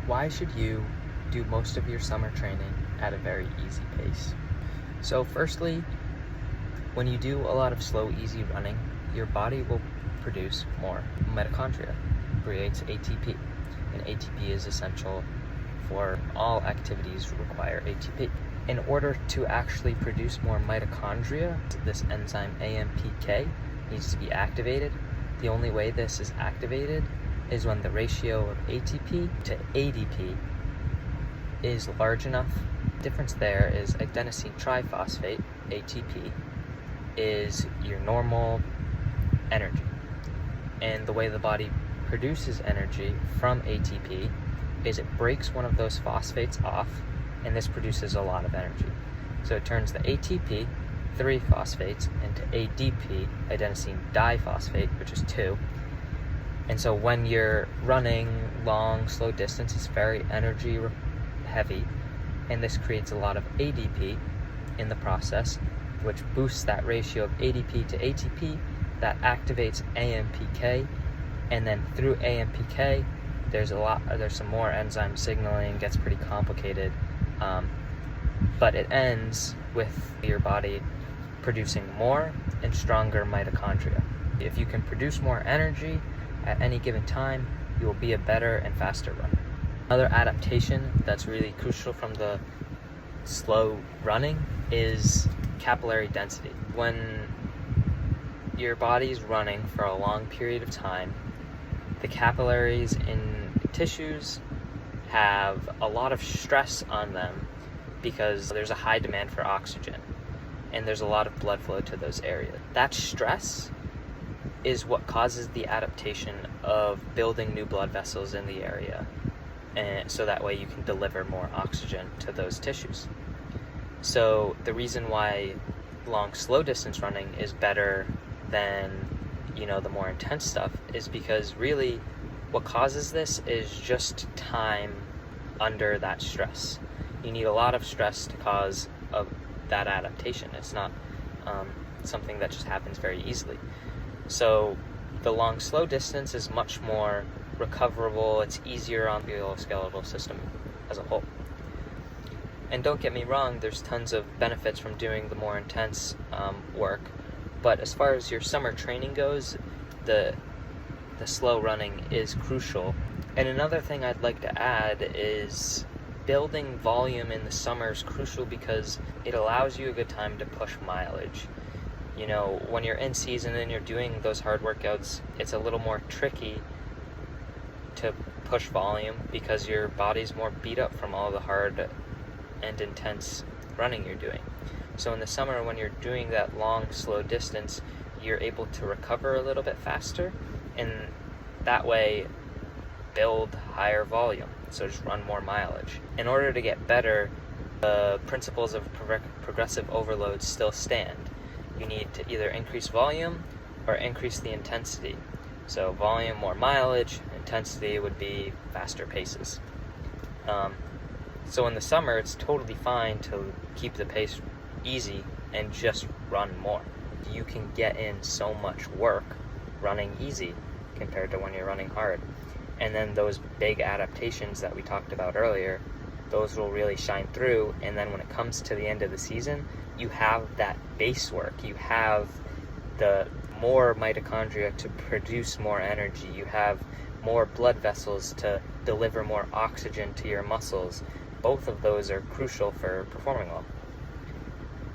Why should you do most of your summer training at a very easy pace? So firstly, when you do a lot of slow, easy running, your body will produce more mitochondria, creates ATP, and ATP is essential for all activities require ATP. In order to actually produce more mitochondria, this enzyme AMPK needs to be activated. The only way this is activated is when the ratio of ATP to ADP is large enough. The difference there is adenosine triphosphate, ATP, is your normal energy. And the way the body produces energy from ATP is it breaks one of those phosphates off, and this produces a lot of energy. So it turns the ATP, 3 phosphates, into ADP, adenosine diphosphate, which is 2. And so when you're running long, slow distance, it's very energy heavy, and this creates a lot of ADP in the process, which boosts that ratio of ADP to ATP, that activates AMPK, and then through AMPK, there's some more enzyme signaling, gets pretty complicated, but it ends with your body producing more and stronger mitochondria. If you can produce more energy at any given time, you will be a better and faster runner. Another adaptation that's really crucial from the slow running is capillary density. When your body's running for a long period of time, the capillaries in tissues have a lot of stress on them because there's a high demand for oxygen and there's a lot of blood flow to those areas. That stress is what causes the adaptation of building new blood vessels in the area, and so that way you can deliver more oxygen to those tissues. So the reason why long slow distance running is better than the more intense stuff is because really what causes this is just time under that stress. You need a lot of stress to cause that adaptation. It's not something that just happens very easily. So the long slow distance is much more recoverable. It's easier on the musculoskeletal system as a whole. And don't get me wrong, there's tons of benefits from doing the more intense work, but as far as your summer training goes, the slow running is crucial. And another thing I'd like to add is building volume in the summer is crucial because it allows you a good time to push mileage. When you're in season and you're doing those hard workouts, it's a little more tricky to push volume because your body's more beat up from all the hard and intense running you're doing. So in the summer, when you're doing that long, slow distance, you're able to recover a little bit faster, and that way build higher volume, so just run more mileage. In order to get better, the principles of progressive overload still stand. You need to either increase volume or increase the intensity. So volume, more mileage; intensity would be faster paces. So in the summer, it's totally fine to keep the pace easy and just run more. You can get in so much work running easy compared to when you're running hard. And then those big adaptations that we talked about earlier, those will really shine through. And then when it comes to the end of the season, you have that base work. You have the more mitochondria to produce more energy. You have more blood vessels to deliver more oxygen to your muscles. Both of those are crucial for performing well.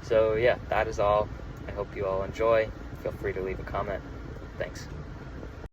So yeah, that is all. I hope you all enjoy. Feel free to leave a comment. Thanks.